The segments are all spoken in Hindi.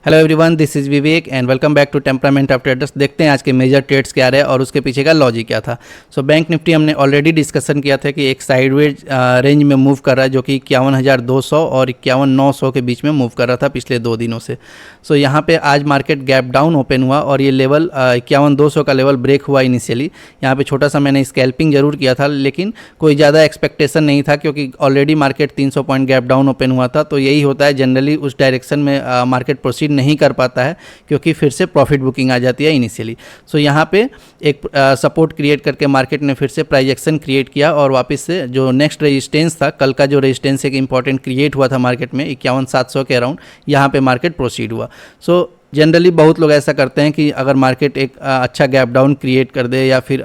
Hello everyone, this is Vivek and welcome back to temperament of traders. देखते हैं आज के मेजर ट्रेड्स क्या रहे और उसके पीछे का लॉजिक क्या था। सो बैंक निफ्टी हमने ऑलरेडी डिस्कशन किया था कि एक साइडवेज रेंज में मूव कर रहा है जो कि 51,200 और 51,900 के बीच में मूव कर रहा था पिछले 2 दिनों से। सो यहाँ पे आज मार्केट गैप डाउन ओपन हुआ और ये लेवल 51,200 का लेवल ब्रेक हुआ इनिशियली। यहाँ पे छोटा सा मैंने स्कैल्पिंग जरूर किया था, लेकिन कोई ज़्यादा एक्सपेक्टेशन नहीं था क्योंकि already market 300 point gap down open हुआ था। तो यही होता है जनरली, उस डायरेक्शन में मार्केट प्रोसीड नहीं कर पाता है क्योंकि फिर से प्रॉफिट बुकिंग आ जाती है इनिशियली। सो यहाँ पे एक सपोर्ट क्रिएट करके मार्केट ने फिर से प्राइस एक्शन क्रिएट किया और वापस से जो नेक्स्ट रेजिस्टेंस था, कल का जो रेजिस्टेंस एक इंपॉर्टेंट क्रिएट हुआ था मार्केट में 51,700 के अराउंड, यहाँ पे मार्केट प्रोसीड हुआ। सो जनरली बहुत लोग ऐसा करते हैं कि अगर मार्केट एक अच्छा गैप डाउन क्रिएट कर दे या फिर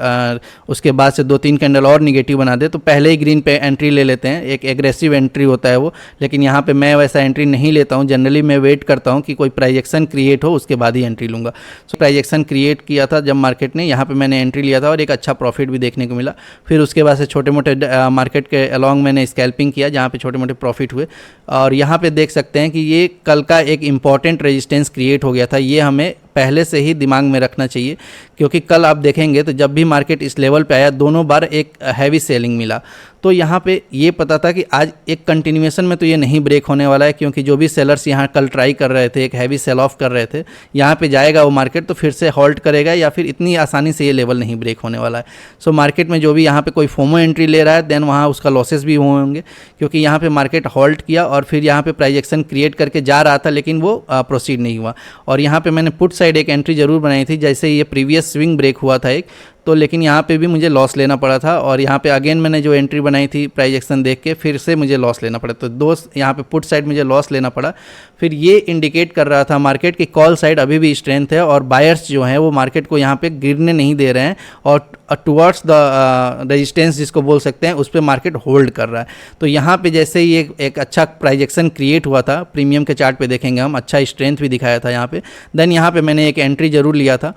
उसके बाद से 2-3 कैंडल और निगेटिव बना दे तो पहले ही ग्रीन पे एंट्री ले लेते हैं। एक एग्रेसिव एंट्री होता है वो, लेकिन यहाँ पे मैं वैसा एंट्री नहीं लेता हूँ। जनरली मैं वेट करता हूँ कि कोई प्राइस एक्शन क्रिएट हो, उसके बाद ही एंट्री लूँगा। सो प्राइस एक्शन क्रिएट किया था जब मार्केट ने, यहाँ पर मैंने एंट्री लिया था और एक अच्छा प्रॉफिट भी देखने को मिला। फिर उसके बाद से छोटे मोटे मार्केट के अलॉन्ग मैंने स्कैल्पिंग किया जहाँ पर छोटे मोटे प्रॉफिट हुए। और यहाँ पर देख सकते हैं कि ये कल का एक इंपॉर्टेंट रेजिस्टेंस क्रिएट हो गया था। ये हमें पहले से ही दिमाग में रखना चाहिए क्योंकि कल आप देखेंगे तो जब भी मार्केट इस लेवल पे आया, दोनों बार एक हैवी सेलिंग मिला। तो यहाँ पे ये पता था कि आज एक कंटिन्यूएशन में तो ये नहीं ब्रेक होने वाला है, क्योंकि जो भी सेलर्स यहाँ कल ट्राई कर रहे थे, एक हैवी सेल ऑफ कर रहे थे, यहाँ पे जाएगा वो मार्केट तो फिर से हॉल्ट करेगा या फिर इतनी आसानी से ये लेवल नहीं ब्रेक होने वाला है। सो मार्केट में जो भी यहाँ पे कोई फोमो एंट्री ले रहा है, देन वहाँ उसका लॉसेस भी होंगे क्योंकि यहाँ पे मार्केट हॉल्ट किया और फिर यहाँ पे प्राइस एक्शन क्रिएट करके जा रहा था, लेकिन वो प्रोसीड नहीं हुआ। और यहाँ पे मैंने पुट साइड एक एंट्री जरूर बनाई थी, जैसे ये प्रीवियस स्विंग ब्रेक हुआ था एक, तो लेकिन यहाँ पे भी मुझे लॉस लेना पड़ा था। और यहाँ पे अगेन मैंने जो एंट्री बनाई थी प्राइस एक्शन देख के फिर से मुझे लॉस लेना पड़ा। तो दोस्त यहाँ पे पुट साइड मुझे लॉस लेना पड़ा। फिर ये इंडिकेट कर रहा था मार्केट की कॉल साइड अभी भी स्ट्रेंथ है और बायर्स जो हैं वो मार्केट को यहाँ पे गिरने नहीं दे रहे हैं और टुवर्ड्स द रेजिस्टेंस जिसको बोल सकते हैं उस पर मार्केट होल्ड कर रहा है। तो यहाँ पे जैसे ही एक अच्छा प्राइस एक्शन क्रिएट हुआ था, प्रीमियम के चार्ट पे देखेंगे हम, अच्छा स्ट्रेंथ भी दिखाया था यहाँ पे। देन यहाँ पे मैंने एक एंट्री जरूर लिया था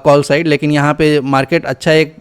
कॉल साइड, लेकिन यहाँ पे मार्केट अच्छा एक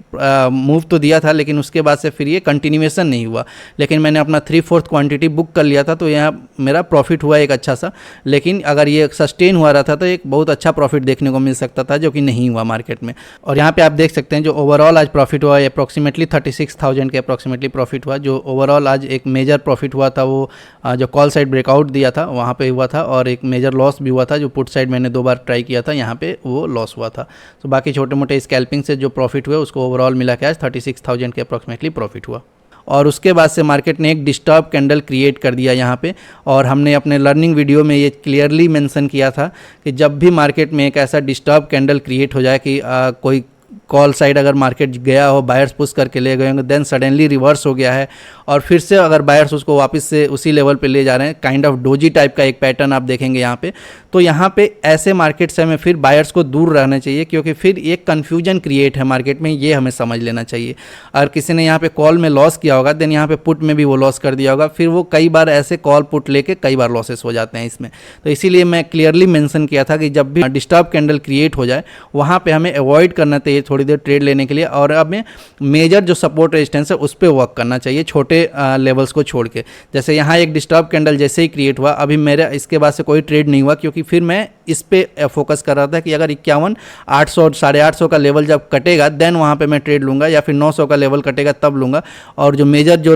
मूव तो दिया था, लेकिन उसके बाद से फिर ये कंटिन्यूएशन नहीं हुआ। लेकिन मैंने अपना 3/4 क्वांटिटी बुक कर लिया था, तो यहाँ मेरा प्रॉफिट हुआ एक अच्छा सा। लेकिन अगर ये सस्टेन हुआ रहा था तो एक बहुत अच्छा प्रॉफिट देखने को मिल सकता था, जो कि नहीं हुआ मार्केट में। और यहाँ पे आप देख सकते हैं जो ओवरऑल आज प्रॉफिट हुआ अप्रॉक्सीमेटली 36,000 के अप्रॉक्सीमेटली प्रॉफिट हुआ। जो ओवरऑल आज एक मेजर प्रॉफिट हुआ था वो जो कॉल साइड ब्रेकआउट दिया था वहाँ पे हुआ था, और एक मेजर लॉस भी हुआ था जो पुट साइड मैंने 2 बार ट्राई किया था, यहाँ पे वो लॉस हुआ था। तो बाकी छोटे मोटे स्कैल्पिंग से जो प्रॉफिट हुए उसको ओवरऑल मिला के आज 36,000 के अप्रॉक्सीमेटली प्रॉफिट हुआ। और उसके बाद से मार्केट ने एक डिस्टर्ब कैंडल क्रिएट कर दिया यहाँ पे, और हमने अपने लर्निंग वीडियो में ये क्लियरली मेंशन किया था कि जब भी मार्केट में एक ऐसा डिस्टर्ब कैंडल क्रिएट हो जाए कि कोई कॉल साइड अगर मार्केट गया हो, बायर्स पुश करके ले गए होंगे, देन सडनली रिवर्स हो गया है और फिर से अगर बायर्स उसको वापस से उसी लेवल पे ले जा रहे हैं, काइंड ऑफ डोजी टाइप का एक पैटर्न आप देखेंगे यहाँ पे। तो यहाँ पे ऐसे मार्केट से हमें फिर बायर्स को दूर रहना चाहिए, क्योंकि फिर एक कन्फ्यूजन क्रिएट है मार्केट में, ये हमें समझ लेना चाहिए। अगर किसी ने यहाँ पे कॉल में लॉस किया होगा, देन यहाँ पे पुट में भी वो लॉस कर दिया होगा, फिर वो कई बार ऐसे कॉल पुट लेके कई बार लॉसेस हो जाते हैं इसमें। तो इसीलिए मैं क्लियरली मेंशन किया था कि जब भी डिस्टर्ब कैंडल क्रिएट हो जाए वहाँ पे हमें अवॉइड करना चाहिए थोड़ी देर ट्रेड लेने के लिए, और अब में मेजर जो सपोर्ट रेजिस्टेंस है उस पर वर्क करना चाहिए छोटे लेवल्स को छोड़ के। जैसे यहाँ एक डिस्टर्ब कैंडल जैसे ही क्रिएट हुआ, अभी मेरा इसके बाद से कोई ट्रेड नहीं हुआ, क्योंकि फिर मैं इस पे फोकस कर रहा था कि अगर 51,800 850 का लेवल जब कटेगा देन वहाँ पे मैं ट्रेड लूँगा, या फिर 900 का लेवल कटेगा तब लूँगा। और जो मेजर जो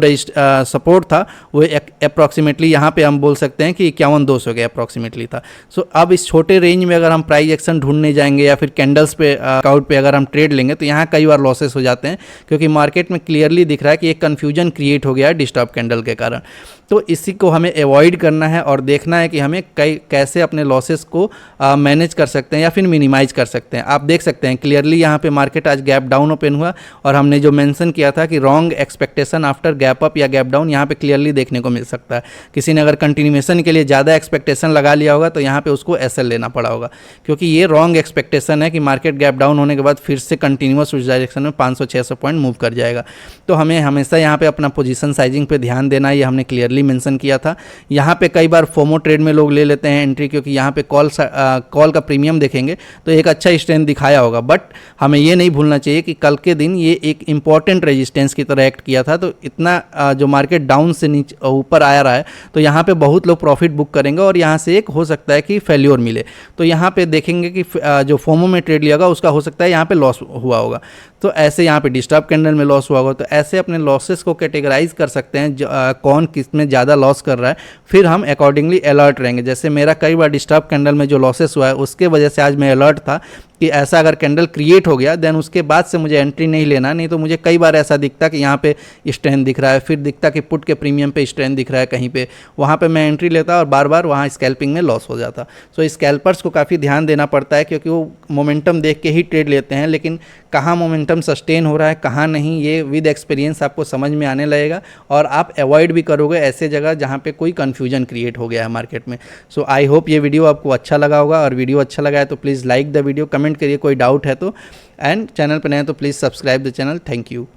सपोर्ट था वो अप्रॉक्सीमेटली यहाँ पे हम बोल सकते हैं कि 51,200 के अप्रॉक्सीमेटली था। सो अब इस छोटे रेंज में अगर हम प्राइस एक्शन ढूंढने जाएंगे या फिर कैंडल्स पे आउट पे अगर हम ट्रेड लेंगे तो यहाँ कई बार लॉसेस हो जाते हैं, क्योंकि मार्केट में क्लियरली दिख रहा है कि एक कन्फ्यूजन क्रिएट हो गया है डिस्टर्ब कैंडल के कारण। तो इसी को हमें अवॉइड करना है और देखना है कि हमें कैसे अपने लॉसेस को मैनेज कर सकते हैं या फिर मिनिमाइज कर सकते हैं। आप देख सकते हैं क्लियरली यहाँ पे मार्केट आज गैप डाउन ओपन हुआ, और हमने जो मेंशन किया था कि wrong expectation after gap up या गैप डाउन यहाँ पे क्लियरली देखने को मिल सकता है। किसी ने अगर कंटिन्यूएशन के लिए ज़्यादा एक्सपेक्टेशन लगा लिया होगा तो यहाँ पे उसको एसएल लेना पड़ा होगा, क्योंकि ये रॉन्ग एक्सपेक्टेशन है कि मार्केट गैप डाउन होने के बाद फिर से कंटिन्यूअस उस डायरेक्शन में 500-600 पॉइंट मूव कर जाएगा। तो हमें हमेशा यहाँ पे अपना पोजीशन साइजिंग पे ध्यान देना, ये हमने क्लियरली क्लियरली मेंशन किया था। यहाँ पे कई बार फोमो ट्रेड में लोग ले लेते हैं एंट्री, क्योंकि यहाँ पे कॉल का प्रीमियम देखेंगे तो एक अच्छा स्ट्रेंथ दिखाया होगा, बट हमें ये नहीं भूलना चाहिए कि कल के दिन ये एक इंपॉर्टेंट रेजिस्टेंस की तरह एक्ट किया था। तो इतना जो मार्केट डाउन से नीचे ऊपर आ रहा है तो यहाँ पे बहुत लोग प्रॉफिट बुक करेंगे और यहाँ से एक हो सकता है कि फेल्योर मिले। तो यहाँ पे देखेंगे कि जो फोमो में ट्रेड लिया होगा उसका हो सकता है यहाँ पे लॉस हुआ होगा, तो ऐसे यहाँ पे डिस्टर्ब कैंडल में लॉस हुआ होगा। तो ऐसे अपने लॉसेस को कैटेगराइज कर सकते हैं, कौन किस में ज़्यादा लॉस कर रहा है, फिर हम अकॉर्डिंगली अलर्ट रहेंगे। जैसे मेरा कई बार डिस्टर्ब कैंडल में जो लॉसेस हुआ है उसके वजह से आज मैं अलर्ट था कि ऐसा अगर कैंडल क्रिएट हो गया देन उसके बाद से मुझे एंट्री नहीं लेना, नहीं तो मुझे कई बार ऐसा दिखता कि यहाँ पे स्ट्रेंथ दिख रहा है, फिर दिखता कि पुट के प्रीमियम पे स्ट्रेंथ दिख रहा है कहीं पे, वहाँ पे मैं एंट्री लेता और बार बार वहाँ स्कैल्पिंग में लॉस हो जाता। सो स्कैल्पर्स को काफ़ी ध्यान देना पड़ता है, क्योंकि वो मोमेंटम देख के ही ट्रेड लेते हैं, लेकिन कहाँ मोमेंटम सस्टेन हो रहा है कहाँ नहीं, ये विद एक्सपीरियंस आपको समझ में आने लगेगा और आप अवॉइड भी करोगे ऐसे जगह जहाँ पे कोई कन्फ्यूजन क्रिएट हो गया है मार्केट में। सो आई होप ये वीडियो आपको अच्छा लगा होगा, और वीडियो अच्छा लगा है तो please like the video, comment करिए कोई डाउट है तो, एंड चैनल पर नए हैं तो please subscribe the channel. Thank you.